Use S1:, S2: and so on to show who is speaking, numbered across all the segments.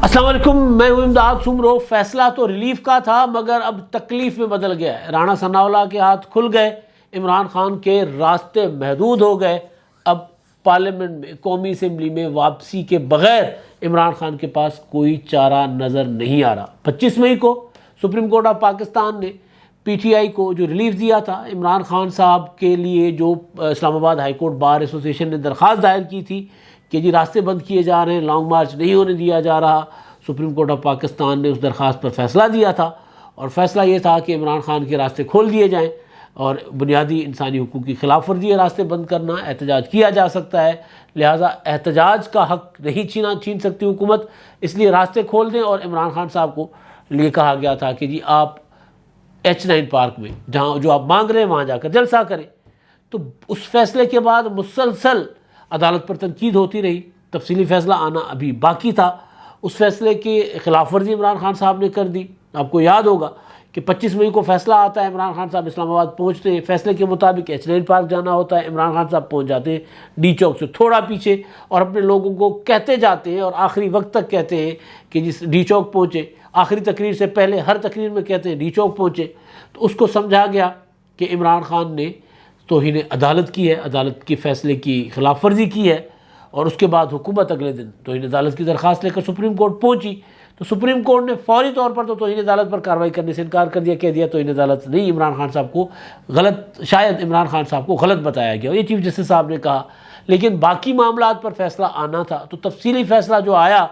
S1: السلام علیکم، میں ہوں امداد سمرو۔ فیصلہ تو ریلیف کا تھا مگر اب تکلیف میں بدل گیا ہے۔ رانا ثناءاللہ کے ہاتھ کھل گئے، عمران خان کے راستے محدود ہو گئے۔ اب پارلیمنٹ میں، قومی اسمبلی میں واپسی کے بغیر عمران خان کے پاس کوئی چارہ نظر نہیں آ رہا۔ 25 مئی کو سپریم کورٹ آف پاکستان نے پی ٹی آئی کو جو ریلیف دیا تھا عمران خان صاحب کے لیے، جو اسلام آباد ہائی کورٹ بار ایسوسی ایشن نے درخواست دائر کی تھی کہ جی راستے بند کیے جا رہے ہیں، لانگ مارچ نہیں ہونے دیا جا رہا، سپریم کورٹ آف پاکستان نے اس درخواست پر فیصلہ دیا تھا، اور فیصلہ یہ تھا کہ عمران خان کے راستے کھول دیے جائیں اور بنیادی انسانی حقوق کی خلاف ورزی ہے راستے بند کرنا، احتجاج کیا جا سکتا ہے، لہٰذا احتجاج کا حق نہیں چھین سکتی حکومت، اس لیے راستے کھول دیں۔ اور عمران خان صاحب کو لیے کہا گیا تھا کہ جی آپ H9 پارک میں جہاں جو آپ مانگ رہے ہیں وہاں جا کر جلسہ کریں۔ تو اس فیصلے کے بعد مسلسل عدالت پر تنقید ہوتی رہی، تفصیلی فیصلہ آنا ابھی باقی تھا۔ اس فیصلے کی خلاف ورزی عمران خان صاحب نے کر دی۔ آپ کو یاد ہوگا کہ 25 مئی کو فیصلہ آتا ہے، عمران خان صاحب اسلام آباد پہنچتے ہیں، فیصلے کے مطابق H9 پارک جانا ہوتا ہے، عمران خان صاحب پہنچ جاتے ہیں ڈی چوک سے تھوڑا پیچھے، اور اپنے لوگوں کو کہتے جاتے ہیں اور آخری وقت تک کہتے ہیں کہ جس ڈی چوک پہنچے، آخری تقریر سے پہلے ہر تقریر میں کہتے ہیں ڈی چوک پہنچے۔ تو اس کو سمجھا گیا کہ عمران خان نے توہین عدالت کی ہے، عدالت کے فیصلے کی خلاف ورزی کی ہے، اور اس کے بعد حکومت اگلے دن توہین عدالت کی درخواست لے کر سپریم کورٹ پہنچی۔ تو سپریم کورٹ نے فوری طور پر تو توہین عدالت پر کارروائی کرنے سے انکار کر دیا، کہہ دیا توہین عدالت نہیں، عمران خان صاحب کو غلط، شاید عمران خان صاحب کو غلط بتایا گیا، یہ چیف جسٹس صاحب نے کہا۔ لیکن باقی معاملات پر فیصلہ آنا تھا، تو تفصیلی فیصلہ جو آیا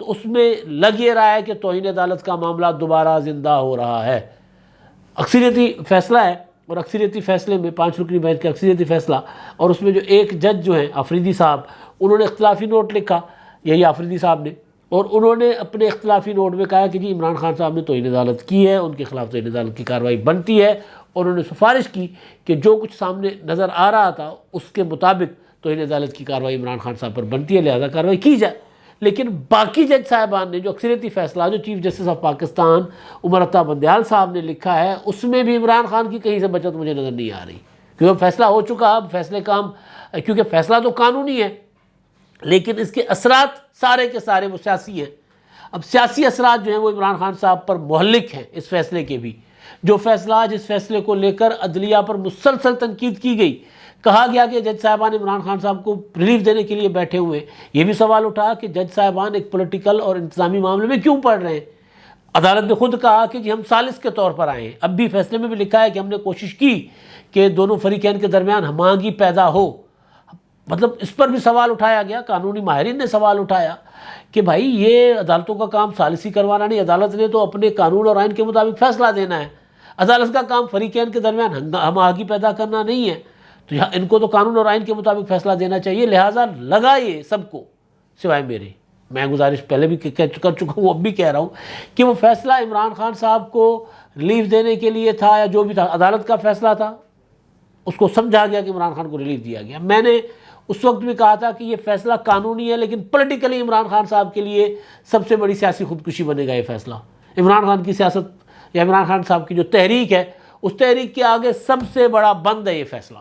S1: تو اس میں لگ یہ رہا ہے کہ توہین عدالت کا معاملہ دوبارہ زندہ ہو رہا ہے۔ اکثریتی فیصلہ ہے، اور اکثریتی فیصلے میں 5 رکنی بینچ کا اکثریتی فیصلہ، اور اس میں جو ایک جج جو ہیں آفریدی صاحب، انہوں نے اختلافی نوٹ لکھا، یہی آفریدی صاحب نے، اور انہوں نے اپنے اختلافی نوٹ میں کہا کہ جی عمران خان صاحب نے توہین عدالت کی ہے، ان کے خلاف توہین عدالت کی کارروائی بنتی ہے، اور انہوں نے سفارش کی کہ جو کچھ سامنے نظر آ رہا تھا اس کے مطابق توہین عدالت کی کارروائی عمران خان صاحب پر بنتی ہے، لہذا کارروائی کی جائے۔ لیکن باقی جج صاحبان نے جو اکثریتی فیصلہ جو chief justice of Pakistan Umar Ata Bandial صاحب نے لکھا ہے، اس میں بھی عمران خان کی کہیں سے بچت مجھے نظر نہیں آ رہی، کیونکہ فیصلہ ہو چکا، اب فیصلے کا ہم، کیونکہ فیصلہ تو قانونی ہے لیکن اس کے اثرات سارے کے سارے وہ سیاسی ہیں۔ اب سیاسی اثرات جو ہیں وہ عمران خان صاحب پر مہلک ہیں اس فیصلے کے بھی۔ جو فیصلہ جس فیصلے کو لے کر عدلیہ پر مسلسل تنقید کی گئی، کہا گیا کہ جج صاحبان عمران خان صاحب کو ریلیف دینے کے لیے بیٹھے ہوئے، یہ بھی سوال اٹھا کہ جج صاحبان ایک پولیٹیکل اور انتظامی معاملے میں کیوں پڑھ رہے ہیں۔ عدالت نے خود کہا کہ جی ہم ثالث کے طور پر آئے ہیں، اب بھی فیصلے میں بھی لکھا ہے کہ ہم نے کوشش کی کہ دونوں فریقین کے درمیان ہم آہنگی پیدا ہو۔ مطلب اس پر بھی سوال اٹھایا گیا، قانونی ماہرین نے سوال اٹھایا کہ بھائی یہ عدالتوں کا کام ثالثی کروانا نہیں، عدالت نے تو اپنے قانون اور آئین کے مطابق فیصلہ دینا ہے، عدالت کا کام فریقین کے درمیان ہم آہنگی پیدا کرنا نہیں ہے، تو ان کو تو قانون اور آئین کے مطابق فیصلہ دینا چاہیے۔ لہٰذا لگا یہ سب کو سوائے میرے، میں گزارش پہلے بھی کر چکا ہوں، اب بھی کہہ رہا ہوں کہ وہ فیصلہ عمران خان صاحب کو ریلیف دینے کے لیے تھا یا جو بھی تھا، عدالت کا فیصلہ تھا، اس کو سمجھا گیا کہ عمران خان کو ریلیف دیا گیا۔ میں نے اس وقت بھی کہا تھا کہ یہ فیصلہ قانونی ہے لیکن پولیٹیکلی عمران خان صاحب کے لیے سب سے بڑی سیاسی خودکشی بنے گا یہ فیصلہ۔ عمران خان کی سیاست یا عمران خان صاحب کی جو تحریک ہے، اس تحریک کے آگے سب سے بڑا بند ہے یہ فیصلہ،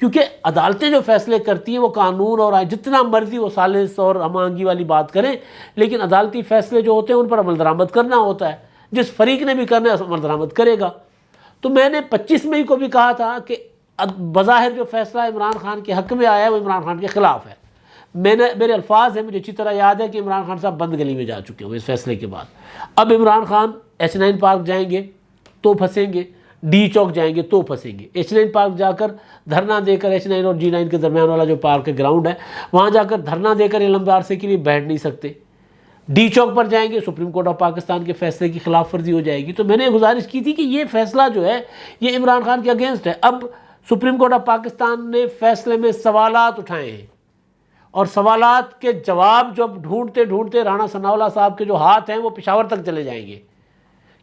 S1: کیونکہ عدالتیں جو فیصلے کرتی ہیں وہ قانون اور جتنا مرضی وہ ثالث اور ہم آہنگی والی بات کریں، لیکن عدالتی فیصلے جو ہوتے ہیں ان پر عمل درآمد کرنا ہوتا ہے، جس فریق نے بھی کرنا ہے عمل درآمد کرے گا۔ تو میں نے 25 مئی کو بھی کہا تھا کہ بظاہر جو فیصلہ عمران خان کے حق میں آیا ہے وہ عمران خان کے خلاف ہے۔ میرے الفاظ ہیں، مجھے اچھی طرح یاد ہے کہ عمران خان صاحب بند گلی میں جا چکے ہوئے اس فیصلے کے بعد۔ اب عمران خان H9 پارک جائیں گے تو پھنسیں گے، ڈی چوک جائیں گے تو پھنسیں گے۔ H9 پارک جا کر دھرنا دے کر، H9 اور G9 کے درمیان والا جو پارک ہے، گراؤنڈ ہے، وہاں جا کر دھرنا دے کر علمدار عرصے کے لیے بیٹھ نہیں سکتے۔ ڈی چوک پر جائیں گے، سپریم کورٹ آف پاکستان کے فیصلے کی خلاف ورزی ہو جائے گی۔ تو میں نے گزارش کی تھی کہ یہ فیصلہ جو ہے یہ عمران خان کے اگینسٹ ہے۔ اب سپریم کورٹ آف پاکستان نے فیصلے میں سوالات اٹھائے ہیں، اور سوالات کے جواب جب ڈھونڈتے ڈھونڈتے رانا ثناءاللہ صاحب کے جو ہاتھ ہیں وہ پشاور تک چلے جائیں گے،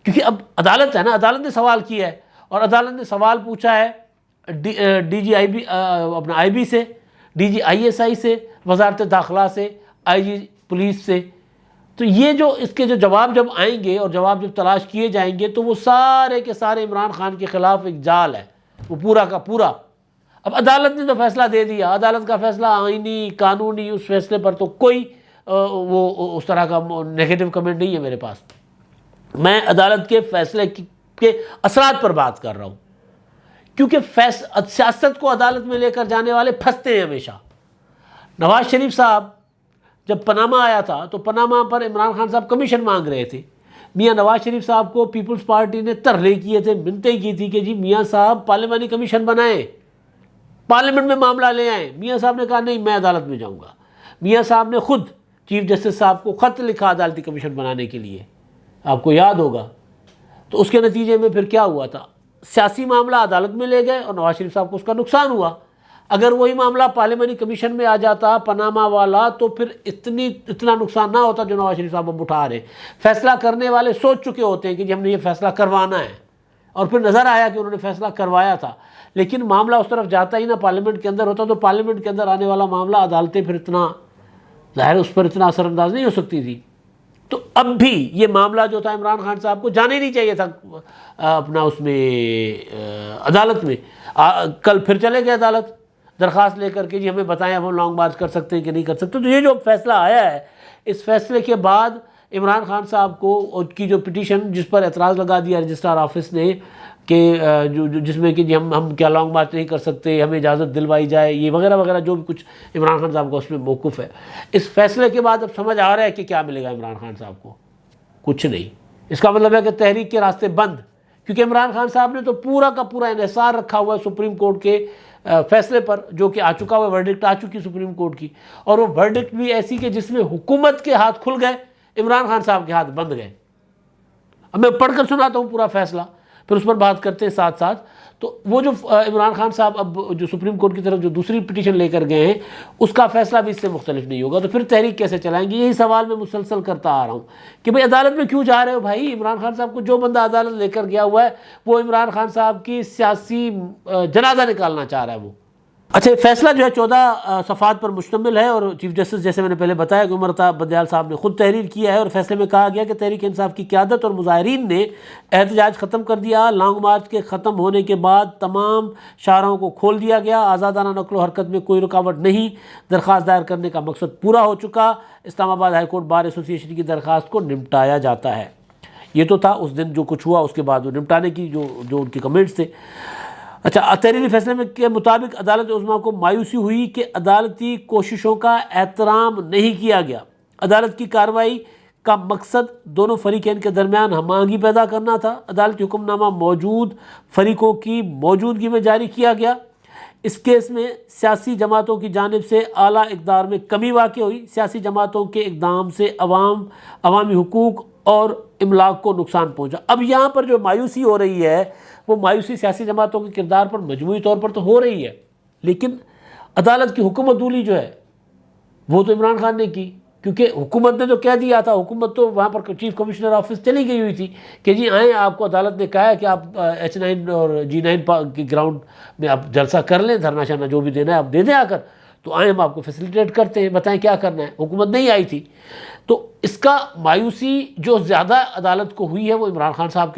S1: کیونکہ اب عدالت ہے نا، عدالت نے سوال کیا ہے، اور عدالت نے سوال پوچھا ہے ڈی جی آئی بی سے، ڈی جی ISI سے، وزارت داخلہ سے، IG پولیس سے۔ تو یہ جو اس کے جو جواب جب آئیں گے اور جواب جب تلاش کیے جائیں گے تو وہ سارے کے سارے عمران خان کے خلاف ایک جال ہے، وہ پورا کا پورا۔ اب عدالت نے تو فیصلہ دے دیا، عدالت کا فیصلہ آئینی قانونی، اس فیصلے پر تو کوئی وہ اس طرح کا نیگیٹو کمنٹ نہیں ہے میرے پاس. میں عدالت کے فیصلے کے اثرات پر بات کر رہا ہوں، کیونکہ سیاست کو عدالت میں لے کر جانے والے پھنستے ہیں ہمیشہ. نواز شریف صاحب جب پاناما آیا تھا تو پاناما پر عمران خان صاحب کمیشن مانگ رہے تھے. میاں نواز شریف صاحب کو پیپلز پارٹی نے ترلے کیے تھے، منتیں کی تھی کہ جی میاں صاحب پارلیمانی کمیشن بنائیں، پارلیمنٹ میں معاملہ لے آئیں. میاں صاحب نے کہا نہیں، میں عدالت میں جاؤں گا. میاں صاحب نے خود چیف جسٹس صاحب کو خط لکھا عدالتی کمیشن بنانے کے لیے، آپ کو یاد ہوگا. تو اس کے نتیجے میں پھر کیا ہوا تھا، سیاسی معاملہ عدالت میں لے گئے اور نواز شریف صاحب کو اس کا نقصان ہوا. اگر وہی معاملہ پارلیمانی کمیشن میں آ جاتا پاناما والا تو پھر اتنا نقصان نہ ہوتا جو نواز شریف صاحب اب اٹھا رہے. فیصلہ کرنے والے سوچ چکے ہوتے ہیں کہ جی ہم نے یہ فیصلہ کروانا ہے، اور پھر نظر آیا کہ انہوں نے فیصلہ کروایا تھا، لیکن معاملہ اس طرف جاتا ہی نہ پارلیمنٹ کے اندر ہوتا. تو پارلیمنٹ کے اندر آنے والا معاملہ عدالتیں پھر اتنا ظاہر اس پر اتنا اثر انداز نہیں ہو سکتی تھی. تو اب بھی یہ معاملہ جو تھا عمران خان صاحب کو جانے نہیں چاہیے تھا اپنا اس میں عدالت میں. کل پھر چلے گئے عدالت درخواست لے کر کے جی ہمیں بتائیں ہم لانگ مارچ کر سکتے ہیں کہ نہیں کر سکتے. تو یہ جو فیصلہ آیا ہے، اس فیصلے کے بعد عمران خان صاحب کو کی جو پٹیشن جس پر اعتراض لگا دیا رجسٹرار آفس نے کہ جس میں کہ جی ہم کیا لانگ مارچ نہیں کر سکتے، ہمیں اجازت دلوائی جائے، یہ وغیرہ وغیرہ جو بھی کچھ عمران خان صاحب کا اس میں موقف ہے. اس فیصلے کے بعد اب سمجھ آ رہا ہے کہ کیا ملے گا عمران خان صاحب کو، کچھ نہیں. اس کا مطلب ہے کہ تحریک کے راستے بند، کیونکہ عمران خان صاحب نے تو پورا کا پورا انحصار رکھا ہوا ہے سپریم کورٹ کے فیصلے پر، جو کہ آ چکا ہوا ورڈکٹ آ چکی سپریم کورٹ کی، اور وہ ورڈکٹ بھی ایسی کہ جس میں حکومت کے ہاتھ کھل گئے، عمران خان صاحب کے ہاتھ بند گئے. اب میں پڑھ کر سناتا ہوں پورا فیصلہ، پھر اس پر بات کرتے ہیں ساتھ ساتھ. تو وہ جو عمران خان صاحب اب جو سپریم کورٹ کی طرف جو دوسری پٹیشن لے کر گئے ہیں، اس کا فیصلہ بھی اس سے مختلف نہیں ہوگا. تو پھر تحریک کیسے چلائیں گے؟ یہی سوال میں مسلسل کرتا آ رہا ہوں کہ بھئی عدالت میں کیوں جا رہے ہو بھائی؟ عمران خان صاحب کو جو بندہ عدالت لے کر گیا ہوا ہے وہ عمران خان صاحب کی سیاسی جنازہ نکالنا چاہ رہا ہے وہ. اچھا، فیصلہ جو ہے 14 صفحات پر مشتمل ہے، اور چیف جسٹس جیسے میں نے پہلے بتایا کہ عمر عطا بدیال صاحب نے خود تحریر کیا ہے. اور فیصلے میں کہا گیا کہ تحریک انصاف کی قیادت اور مظاہرین نے احتجاج ختم کر دیا. لانگ مارچ کے ختم ہونے کے بعد تمام شاہراہوں کو کھول دیا گیا. آزادانہ نقل و حرکت میں کوئی رکاوٹ نہیں. درخواست دائر کرنے کا مقصد پورا ہو چکا. اسلام آباد ہائی کورٹ بار ایسوسی ایشن کی درخواست کو نمٹایا جاتا ہے. یہ تو تھا اس دن جو کچھ ہوا، اس کے بعد وہ نمٹانے کی جو ان کے کمنٹس تھے. اچھا، تحریری فیصلے کے مطابق عدالت عظمیٰ کو مایوسی ہوئی کہ عدالتی کوششوں کا احترام نہیں کیا گیا. عدالت کی کارروائی کا مقصد دونوں فریقین کے درمیان ہم آہنگی پیدا کرنا تھا. عدالتی حکم نامہ موجود فریقوں کی موجودگی میں جاری کیا گیا. اس کیس میں سیاسی جماعتوں کی جانب سے اعلیٰ اقدار میں کمی واقع ہوئی. سیاسی جماعتوں کے اقدام سے عوامی حقوق اور املاک کو نقصان پہنچا. اب یہاں پر جو مایوسی ہو رہی ہے وہ مایوسی سیاسی جماعتوں کے کردار پر مجموعی طور پر تو ہو رہی ہے، لیکن عدالت کی حکم عدولی جو ہے وہ تو عمران خان نے کی، کیونکہ حکومت نے تو کہہ دیا تھا. حکومت تو وہاں پر چیف کمشنر آفس چلی گئی ہوئی تھی کہ جی آئیں، آپ کو عدالت نے کہا ہے کہ آپ H9 اور G9 کی گراؤنڈ میں آپ جلسہ کر لیں، دھرنا شرنا جو بھی دینا ہے آپ دے دیں آ کر، تو آئیں ہم آپ کو فیسیلیٹیٹ کرتے ہیں، بتائیں کیا کرنا ہے. حکومت نہیں آئی تھی. تو اس کا مایوسی جو زیادہ عدالت کو ہوئی ہے وہ عمران خان صاحب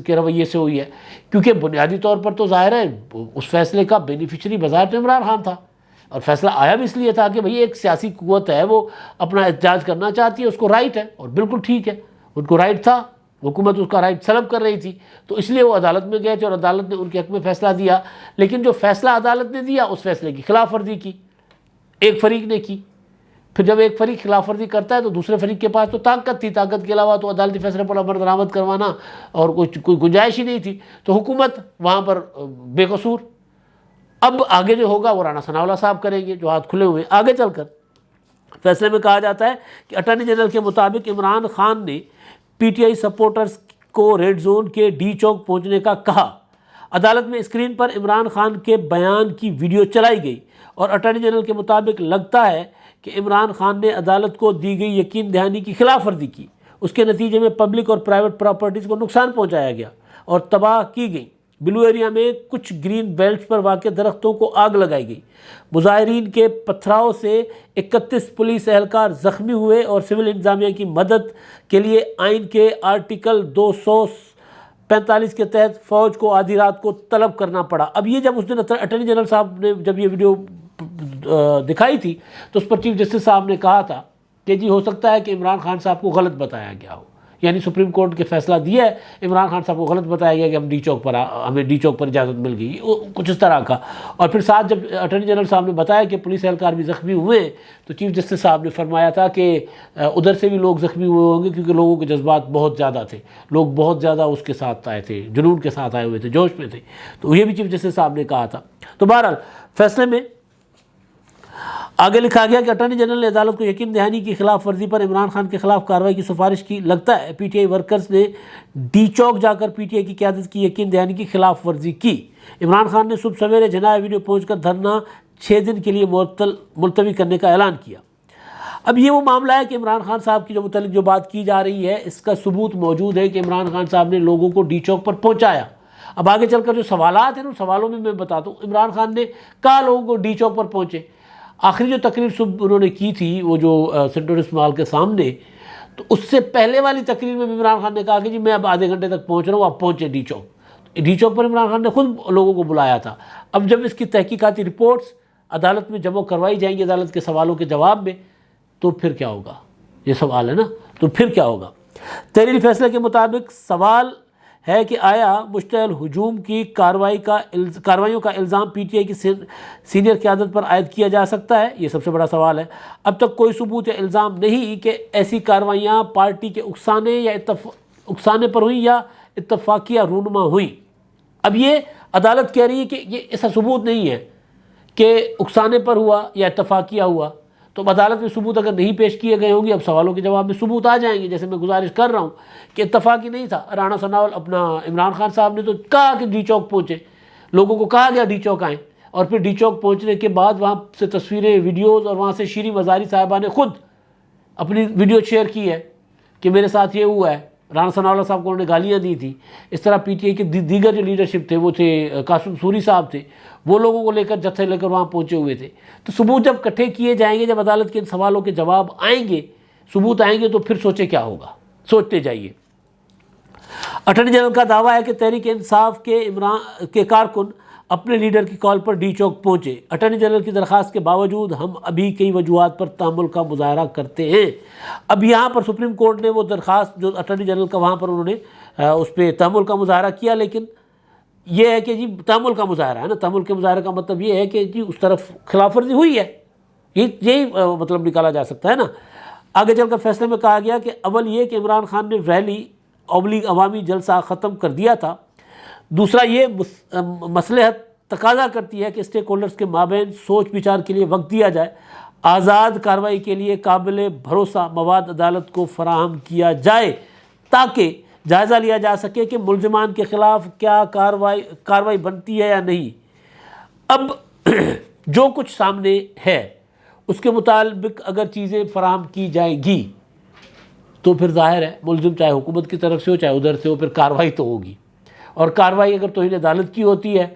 S1: کے رویے سے ہوئی ہے، کیونکہ بنیادی طور پر تو ظاہر ہے اس فیصلے کا بینیفیشری بظاہر تو عمران خان تھا، اور فیصلہ آیا بھی اس لیے تھا کہ بھئی ایک سیاسی قوت ہے، وہ اپنا احتجاج کرنا چاہتی ہے، اس کو رائٹ ہے، اور بالکل ٹھیک ہے، ان کو رائٹ تھا، حکومت اس کا رائٹ سلب کر رہی تھی، تو اس لیے وہ عدالت میں گئے تھے اور عدالت نے ان کے حق میں فیصلہ دیا. لیکن جو فیصلہ عدالت نے دیا اس فیصلے کی خلاف ورزی کی ایک فریق نے کی. پھر جب ایک فریق خلاف ورزی کرتا ہے تو دوسرے فریق کے پاس تو طاقت تھی، طاقت کے علاوہ تو عدالتی فیصلے پر عمل درآمد کروانا اور کوئی گنجائش ہی نہیں تھی. تو حکومت وہاں پر بے قصور. اب آگے جو ہوگا وہ رانا ثناء اللہ صاحب کریں گے جو ہاتھ کھلے ہوئے. آگے چل کر فیصلے میں کہا جاتا ہے کہ اٹارنی جنرل کے مطابق عمران خان نے پی ٹی آئی سپورٹرز کو ریڈ زون کے ڈی چوک پہنچنے کا کہا. عدالت میں اسکرین پر عمران خان کے بیان کی ویڈیو چلائی گئی اور اٹارنی جنرل کے مطابق لگتا ہے کہ عمران خان نے عدالت کو دی گئی یقین دہانی کی خلاف ورزی کی. اس کے نتیجے میں پبلک اور پرائیویٹ پراپرٹیز کو نقصان پہنچایا گیا اور تباہ کی گئی. بلو ایریا میں کچھ گرین بیلٹس پر واقع درختوں کو آگ لگائی گئی. مظاہرین کے پتھراؤ سے 31 پولیس اہلکار زخمی ہوئے اور سول انتظامیہ کی مدد کے لیے آئین کے آرٹیکل 245 کے تحت فوج کو آدھی رات کو طلب کرنا پڑا. اب یہ جب اس دن اٹارنی جنرل صاحب نے جب یہ ویڈیو دکھائی تھی تو اس پر چیف جسٹس صاحب نے کہا تھا کہ جی ہو سکتا ہے کہ عمران خان صاحب کو غلط بتایا گیا ہو، یعنی سپریم کورٹ کے فیصلہ دیا ہے، عمران خان صاحب کو غلط بتایا گیا کہ ہمیں ڈی چوک پر اجازت مل گئی، کچھ اس طرح کا۔ اور پھر ساتھ جب اٹارنی جنرل صاحب نے بتایا کہ پولیس اہلکار بھی زخمی ہوئے ہیں، تو چیف جسٹس صاحب نے فرمایا تھا کہ ادھر سے بھی لوگ زخمی ہوئے ہوں گے، کیونکہ لوگوں کے جذبات بہت زیادہ تھے، لوگ بہت زیادہ اس کے ساتھ آئے تھے، جنون کے ساتھ آئے ہوئے تھے، جوش میں تھے، تو یہ بھی چیف جسٹس صاحب نے کہا تھا۔ تو بہرحال فیصلے میں آگے لکھا گیا کہ اٹارنی جنرل نے عدالت کو یقین دہانی کی خلاف ورزی پر عمران خان کے خلاف کارروائی کی سفارش کی۔ لگتا ہے پی ٹی آئی ورکرز نے ڈی چوک جا کر پی ٹی آئی کی قیادت کی یقین دہانی کی خلاف ورزی کی۔ عمران خان نے صبح سویرے جناح ایوینیو پہنچ کر دھرنا 6 دن کے لیے ملتوی کرنے کا اعلان کیا۔ اب یہ وہ معاملہ ہے کہ عمران خان صاحب کی جو متعلق جو بات کی جا رہی ہے، اس کا ثبوت موجود ہے کہ عمران خان صاحب نے لوگوں کو ڈی چوک پر پہنچایا۔ اب آگے چل کر جو سوالات ہیں ان سوالوں میں بتاتا ہوں، عمران خان نے کہا لوگوں کو ڈی چوک پر پہنچے۔ آخری جو تقریر صبح انہوں نے کی تھی وہ جو سینٹرس مال کے سامنے، تو اس سے پہلے والی تقریر میں عمران خان نے کہا کہ جی میں اب آدھے گھنٹے تک پہنچ رہا ہوں، آپ پہنچے ڈی چوک۔ ڈی چوک پر عمران خان نے خود لوگوں کو بلایا تھا۔ اب جب اس کی تحقیقاتی رپورٹس عدالت میں جمع کروائی جائیں گی عدالت کے سوالوں کے جواب میں، تو پھر کیا ہوگا؟ یہ سوال ہے نا، تو پھر کیا ہوگا؟ تحریری فیصلے کے مطابق سوال ہے کہ آیا مشتعل ہجوم کی کارروائیوں کا الزام پی ٹی آئی کی سینئر قیادت پر عائد کیا جا سکتا ہے؟ یہ سب سے بڑا سوال ہے۔ اب تک کوئی ثبوت یا الزام نہیں کہ ایسی کارروائیاں پارٹی کے اکسانے پر ہوئیں یا اتفاقیہ رونما ہوئیں۔ اب یہ عدالت کہہ رہی ہے کہ یہ ایسا ثبوت نہیں ہے کہ اکسانے پر ہوا یا اتفاقیہ ہوا، تو عدالت میں ثبوت اگر نہیں پیش کیے گئے ہوں گے، اب سوالوں کے جواب میں ثبوت آ جائیں گے۔ جیسے میں گزارش کر رہا ہوں کہ اتفاقی نہیں تھا، رانا ثناء اپنا عمران خان صاحب نے تو کہا کہ ڈی چوک پہنچے، لوگوں کو کہا گیا ڈی چوک آئیں، اور پھر ڈی چوک پہنچنے کے بعد وہاں سے تصویریں، ویڈیوز، اور وہاں سے شیریں مزاری صاحبہ نے خود اپنی ویڈیو شیئر کی ہے کہ میرے ساتھ یہ ہوا ہے۔ رانا ثناء اللہ صاحب کو انہوں نے گالیاں دی تھی۔ اس طرح پی ٹی آئی کے دیگر جو لیڈرشپ تھے وہ تھے قاسم سوری صاحب تھے، وہ لوگوں کو لے کر جتھے لے کر وہاں پہنچے ہوئے تھے۔ تو ثبوت جب اکٹھے کیے جائیں گے، جب عدالت کے ان سوالوں کے جواب آئیں گے، ثبوت آئیں گے، تو پھر سوچے کیا ہوگا، سوچتے جائیے۔ اٹارنی جنرل کا دعویٰ ہے کہ تحریک انصاف کے کارکن اپنے لیڈر کی کال پر ڈی چوک پہنچے۔ اٹارنی جنرل کی درخواست کے باوجود ہم ابھی کئی وجوہات پر تحمل کا مظاہرہ کرتے ہیں۔ اب یہاں پر سپریم کورٹ نے وہ درخواست جو اٹارنی جنرل کا، وہاں پر انہوں نے اس پہ تحمل کا مظاہرہ کیا، لیکن یہ ہے کہ جی تحمل کا مظاہرہ ہے نا، تحمل کے مظاہرے کا مطلب یہ ہے کہ جی اس طرف خلاف ورزی ہوئی ہے، یہی مطلب نکالا جا سکتا ہے نا۔ آگے چل کر فیصلے میں کہا گیا کہ اول یہ کہ عمران خان نے ریلی عوامی جلسہ ختم کر دیا تھا، دوسرا یہ مصلحت تقاضا کرتی ہے کہ اسٹیک ہولڈرز کے مابین سوچ بچار کے لیے وقت دیا جائے، آزاد کارروائی کے لیے قابل بھروسہ مواد عدالت کو فراہم کیا جائے تاکہ جائزہ لیا جا سکے کہ ملزمان کے خلاف کیا کارروائی بنتی ہے یا نہیں۔ اب جو کچھ سامنے ہے اس کے مطابق اگر چیزیں فراہم کی جائیں گی تو پھر ظاہر ہے ملزم چاہے حکومت کی طرف سے ہو چاہے ادھر سے ہو، پھر کارروائی تو ہوگی، اور کارروائی اگر توہین عدالت کی ہوتی ہے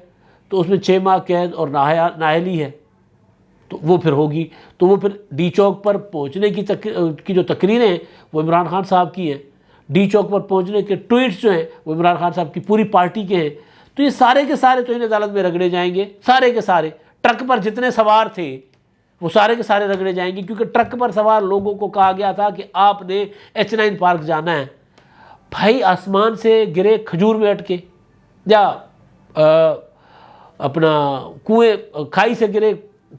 S1: تو اس میں 6 ماہ قید اور نااہلی ہے، تو وہ پھر ہوگی۔ تو وہ پھر ڈی چوک پر پہنچنے کی جو تقریریں ہیں وہ عمران خان صاحب کی ہیں، ڈی چوک پر پہنچنے کے ٹویٹس جو ہیں وہ عمران خان صاحب کی پوری پارٹی کے ہیں، تو یہ سارے کے سارے توہین عدالت میں رگڑے جائیں گے، سارے کے سارے۔ ٹرک پر جتنے سوار تھے وہ سارے کے سارے رگڑے جائیں گے، کیونکہ ٹرک پر سوار لوگوں کو کہا گیا تھا کہ آپ نے H9 پارک جانا ہے۔ بھائی آسمان سے گرے کھجور میں اٹکے، یا اپنا کھائی سے گرے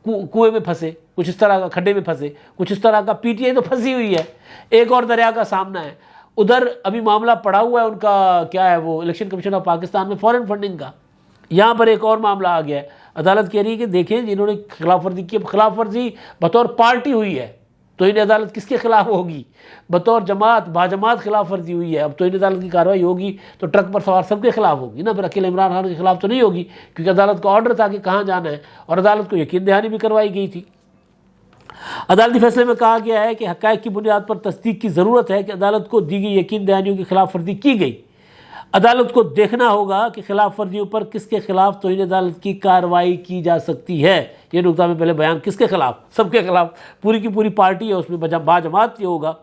S1: کنویں میں پھنسے، کچھ اس طرح کا کھڈے میں پھنسے، کچھ اس طرح کا۔ پی ٹی آئی تو پھنسی ہوئی ہے، ایک اور دریا کا سامنا ہے، ادھر ابھی معاملہ پڑا ہوا ہے ان کا، کیا ہے وہ الیکشن کمیشن آف پاکستان میں فورن فنڈنگ کا۔ یہاں پر ایک اور معاملہ آ گیا ہے، عدالت کہہ رہی ہے کہ دیکھیں جنہوں نے خلاف ورزی کی، خلاف ورزی بطور پارٹی ہوئی ہے، توہین عدالت کس کے خلاف ہوگی؟ بطور جماعت، باجماعت خلاف ورزی ہوئی ہے، اب توہین عدالت کی کارروائی ہوگی تو ٹرک پر سوار سب کے خلاف ہوگی نا، پھر اکیلے عمران خان کے خلاف تو نہیں ہوگی، کیونکہ عدالت کا آرڈر تھا کہ کہاں جانا ہے، اور عدالت کو یقین دہانی بھی کروائی گئی تھی۔ عدالتی فیصلے میں کہا گیا ہے کہ حقائق کی بنیاد پر تصدیق کی ضرورت ہے کہ عدالت کو دی گئی یقین دہانیوں کی خلاف ورزی کی گئی۔ عدالت کو دیکھنا ہوگا کہ خلاف ورزیوں پر کس کے خلاف توہین عدالت کی کارروائی کی جا سکتی ہے۔ یہ نقطہ میں پہلے بیان، کس کے خلاف؟ سب کے خلاف، پوری کی پوری پارٹی ہے اس میں، باجماعت یہ ہوگا۔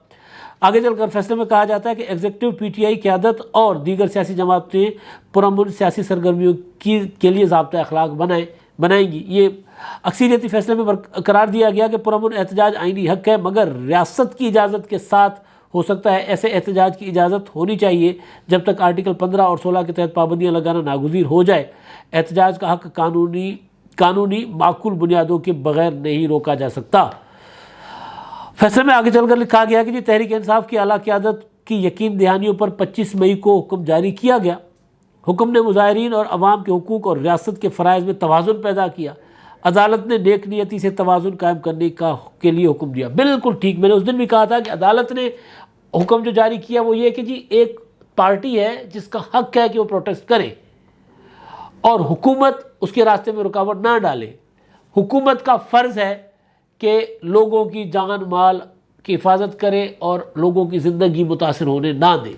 S1: آگے چل کر فیصلے میں کہا جاتا ہے کہ ایگزیکٹو پی ٹی آئی قیادت اور دیگر سیاسی جماعتیں پرامن سیاسی سرگرمیوں کے لیے ضابطۂ اخلاق بنائیں گی۔ یہ اکثریتی فیصلے میں قرار دیا گیا کہ پرامن احتجاج آئینی حق ہے، مگر ریاست کی اجازت کے ساتھ ہو سکتا ہے۔ ایسے احتجاج کی اجازت ہونی چاہیے جب تک آرٹیکل 15 اور 16 کے تحت پابندیاں لگانا ناگزیر ہو جائے۔ احتجاج کا حق قانونی معقول بنیادوں کے بغیر نہیں روکا جا سکتا۔ فیصلے میں آگے چل کر لکھا گیا کہ جی تحریک انصاف کی اعلیٰ قیادت کی یقین دہانیوں پر 25 مئی کو حکم جاری کیا گیا۔ حکم نے مظاہرین اور عوام کے حقوق اور ریاست کے فرائض میں توازن پیدا کیا۔ عدالت نے نیک نیتی سے توازن قائم کرنے کے لیے حکم دیا۔ بالکل ٹھیک، میں نے اس دن بھی کہا تھا کہ عدالت نے حکم جو جاری کیا وہ یہ کہ جی ایک پارٹی ہے جس کا حق ہے کہ وہ پروٹیسٹ کرے اور حکومت اس کے راستے میں رکاوٹ نہ ڈالے۔ حکومت کا فرض ہے کہ لوگوں کی جان مال کی حفاظت کرے اور لوگوں کی زندگی متاثر ہونے نہ دے۔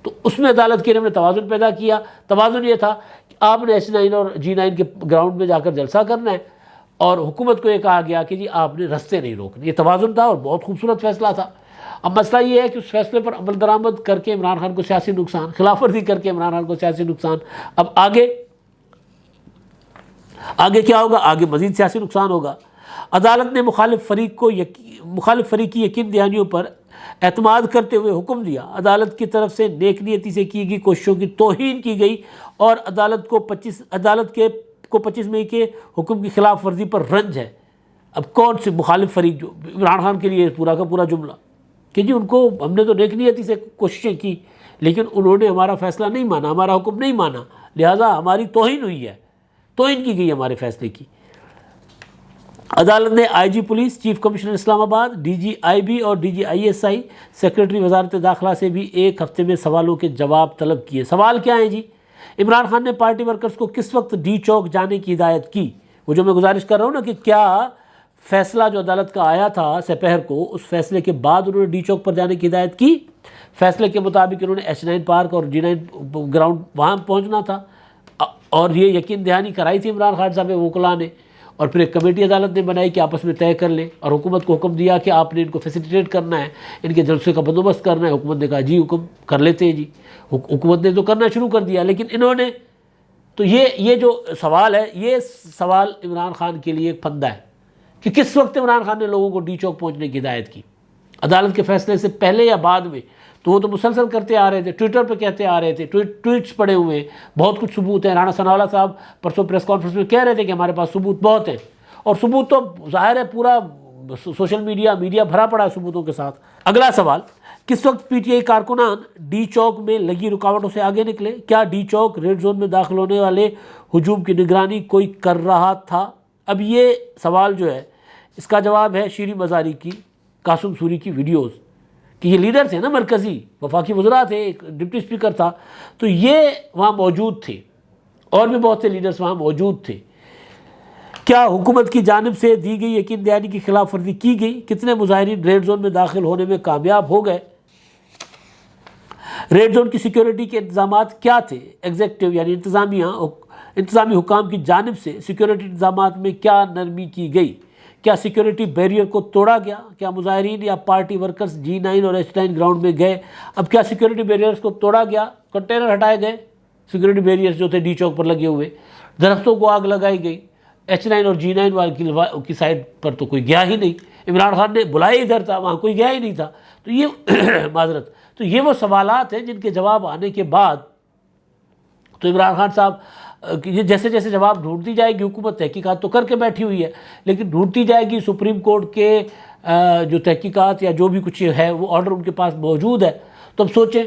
S1: تو اس میں عدالت کے نے توازن پیدا کیا۔ توازن یہ تھا کہ آپ نے H9 اور G9 کے گراؤنڈ میں جا کر جلسہ کرنا ہے اور حکومت کو یہ کہا گیا کہ جی آپ نے رستے نہیں روکنے۔ یہ توازن تھا اور بہت خوبصورت فیصلہ تھا۔ اب مسئلہ یہ ہے کہ اس فیصلے پر عمل درآمد کر کے عمران خان کو سیاسی نقصان، خلاف ورزی کر کے عمران خان کو سیاسی نقصان۔ اب آگے کیا ہوگا؟ آگے مزید سیاسی نقصان ہوگا۔ عدالت نے مخالف فریق کی یقین دہانیوں پر اعتماد کرتے ہوئے حکم دیا۔ عدالت کی طرف سے نیک نیتی سے کی گئی کوششوں کی توہین کی گئی اور عدالت کو 25 مئی کے حکم کی خلاف ورزی پر رنج ہے۔ اب کون سے مخالف فریق؟ جو عمران خان کے لیے پورا کا پورا جملہ کہ جی ان کو ہم نے تو نیک نیتی سے کوششیں کی لیکن انہوں نے ہمارا فیصلہ نہیں مانا، ہمارا حکم نہیں مانا، لہٰذا ہماری توہین ہوئی ہے، توہین کی گئی ہمارے فیصلے کی۔ عدالت نے IG پولیس، چیف کمشنر اسلام آباد، DGIB اور DGISI سیکرٹری وزارت داخلہ سے بھی ایک ہفتے میں سوالوں کے جواب طلب کیے۔ سوال کیا ہیں جی؟ عمران خان نے پارٹی ورکرز کو کس وقت ڈی چوک جانے کی ہدایت کی؟ وہ جو میں گزارش کر رہا ہوں نا کہ کیا فیصلہ جو عدالت کا آیا تھا سپہر کو، اس فیصلے کے بعد انہوں نے ڈی چوک پر جانے کی ہدایت کی؟ فیصلے کے مطابق انہوں نے H9 پارک اور G9 گراؤنڈ وہاں پہنچنا تھا اور یہ یقین دہانی کرائی تھی عمران خان صاحب وکلاء نے، اور پھر ایک کمیٹی عدالت نے بنائی کہ آپس میں طے کر لیں اور حکومت کو حکم دیا کہ آپ نے ان کو فیسیلیٹیٹ کرنا ہے، ان کے جلسے کا بندوبست کرنا ہے۔ حکومت نے کہا جی حکم کر لیتے ہیں جی، حکومت نے تو کرنا شروع کر دیا، لیکن انہوں نے تو یہ جو سوال ہے، یہ سوال عمران خان کے لیے ایک پھندہ ہے کہ کس وقت عمران خان نے لوگوں کو ڈی چوک پہنچنے کی ہدایت کی، عدالت کے فیصلے سے پہلے یا بعد میں؟ تو وہ تو مسلسل کرتے آ رہے تھے، ٹویٹر پہ کہتے آ رہے تھے، ٹویٹس پڑے ہوئے ہیں، بہت کچھ ثبوت ہیں۔ رانا ثناء اللہ صاحب پرسوں پریس کانفرنس میں کہہ رہے تھے کہ ہمارے پاس ثبوت بہت ہیں، اور ثبوت تو ظاہر ہے پورا سوشل میڈیا بھرا پڑا ہے ثبوتوں کے ساتھ۔ اگلا سوال، کس وقت PTI کارکنان ڈی چوک میں لگی رکاوٹوں سے آگے نکلے؟ کیا ڈی چوک ریڈ زون میں داخل ہونے والے ہجوم کی نگرانی کوئی کر رہا تھا؟ اب یہ سوال جو ہے اس کا جواب ہے شیریں مزاری کی، قاسم سوری کی ویڈیوز، کہ یہ لیڈر تھے نا، مرکزی وفاقی وزراء تھے، ایک ڈپٹی اسپیکر تھا، تو یہ وہاں موجود تھے اور بھی بہت سے لیڈرز وہاں موجود تھے۔ کیا حکومت کی جانب سے دی گئی یقین دہانی کی خلاف ورزی کی گئی؟ کتنے مظاہرین ریڈ زون میں داخل ہونے میں کامیاب ہو گئے؟ ریڈ زون کی سیکیورٹی کے انتظامات کیا تھے؟ ایگزیکٹو یعنی انتظامی حکام کی جانب سے سیکیورٹی انتظامات میں کیا نرمی کی گئی؟ کیا سیکیورٹی بیریئر کو توڑا گیا؟ کیا مظاہرین یا پارٹی ورکرز G9 اور H9 گراؤنڈ میں گئے؟ اب کیا سیکیورٹی بیریئرز کو توڑا گیا؟ کنٹینر ہٹائے گئے، سیکیورٹی بیریئرز جو تھے ڈی چوک پر لگے ہوئے، درختوں کو آگ لگائی گئی، H9 اور G9 کی سائڈ پر تو کوئی گیا ہی نہیں، عمران خان نے بلایا ادھر تھا، وہاں کوئی گیا ہی نہیں تھا۔ تو یہ معذرت، تو یہ وہ سوالات ہیں جن کے جواب آنے کے بعد تو عمران خان صاحب یہ جیسے جیسے جواب ڈھونڈتی جائے گی، حکومت تحقیقات تو کر کے بیٹھی ہوئی ہے لیکن ڈھونڈتی جائے گی، سپریم کورٹ کے جو تحقیقات یا جو بھی کچھ ہے وہ آرڈر ان کے پاس موجود ہے، تو اب سوچیں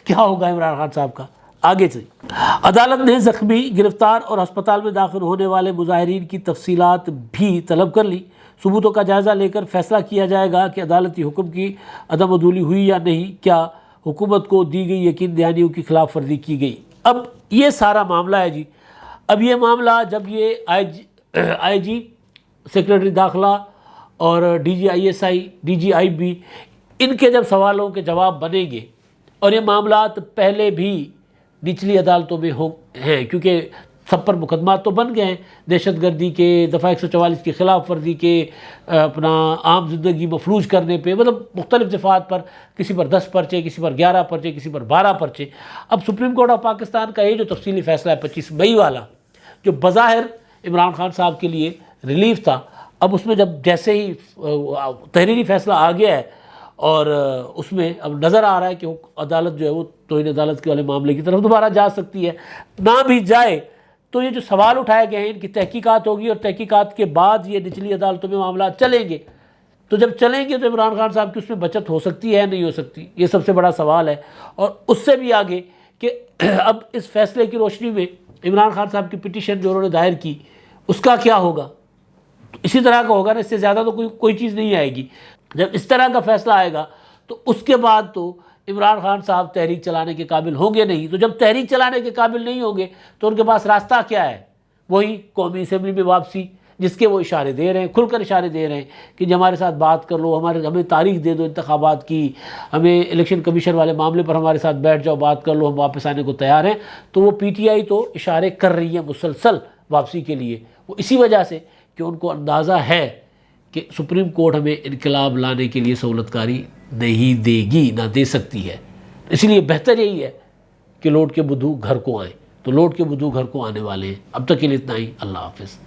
S1: کیا ہوگا عمران خان صاحب کا آگے سے۔ عدالت نے زخمی، گرفتار اور ہسپتال میں داخل ہونے والے مظاہرین کی تفصیلات بھی طلب کر لی۔ ثبوتوں کا جائزہ لے کر فیصلہ کیا جائے گا کہ عدالتی حکم کی عدم عدولی ہوئی یا نہیں، کیا حکومت کو دی گئی یقین دہانیوں کی خلاف ورزی کی گئی۔ اب یہ سارا معاملہ ہے جی، اب یہ معاملہ جب یہ IG سیکرٹری داخلہ اور DGISI DGIB ان کے جب سوالوں کے جواب بنیں گے، اور یہ معاملات پہلے بھی نچلی عدالتوں میں ہیں کیونکہ سب پر مقدمات تو بن گئے ہیں، دہشت گردی کے، دفعہ 144 کی خلاف ورزی کے، اپنا عام زندگی مفلوج کرنے پہ، مطلب مختلف دفعات پر، کسی پر 10 پرچے، کسی پر 11 پرچے، کسی پر 12 پرچے۔ اب سپریم کورٹ آف پاکستان کا یہ جو تفصیلی فیصلہ ہے 25 مئی والا، جو بظاہر عمران خان صاحب کے لیے ریلیف تھا، اب اس میں جب جیسے ہی تحریری فیصلہ آ گیا ہے اور اس میں اب نظر آ رہا ہے کہ عدالت جو ہے وہ توہین عدالت کے والے معاملے کی طرف دوبارہ جا سکتی ہے، نہ بھی جائے تو یہ جو سوال اٹھائے گئے ہیں ان کی تحقیقات ہوگی، اور تحقیقات کے بعد یہ نچلی عدالتوں میں معاملات چلیں گے، تو جب چلیں گے تو عمران خان صاحب کی اس میں بچت ہو سکتی ہے نہیں ہو سکتی، یہ سب سے بڑا سوال ہے۔ اور اس سے بھی آگے کہ اب اس فیصلے کی روشنی میں عمران خان صاحب کی پٹیشن جو انہوں نے دائر کی اس کا کیا ہوگا، تو اسی طرح کا ہوگا نا، اس سے زیادہ تو کوئی چیز نہیں آئے گی۔ جب اس طرح کا فیصلہ آئے گا تو اس کے بعد تو عمران خان صاحب تحریک چلانے کے قابل ہوں گے نہیں، تو جب تحریک چلانے کے قابل نہیں ہوں گے تو ان کے پاس راستہ کیا ہے؟ وہی قومی اسمبلی میں واپسی، جس کے وہ اشارے دے رہے ہیں، کھل کر اشارے دے رہے ہیں کہ ہمارے ساتھ بات کر لو، ہمیں تاریخ دے دو انتخابات کی، ہمیں الیکشن کمیشن والے معاملے پر ہمارے ساتھ بیٹھ جاؤ، بات کر لو، ہم واپس آنے کو تیار ہیں۔ تو وہ پی ٹی آئی تو اشارے کر رہی ہے مسلسل واپسی کے لیے، وہ اسی وجہ سے کہ ان کو اندازہ ہے کہ سپریم کورٹ ہمیں انقلاب لانے کے لیے سہولت کاری نہیں دے گی، نہ دے سکتی ہے۔ اسی لیے بہتر یہی ہے کہ لوٹ کے بدھو گھر کو آئیں، تو لوٹ کے بدھو گھر کو آنے والے ہیں۔ اب تک کے لیے اتنا ہی، اللہ حافظ۔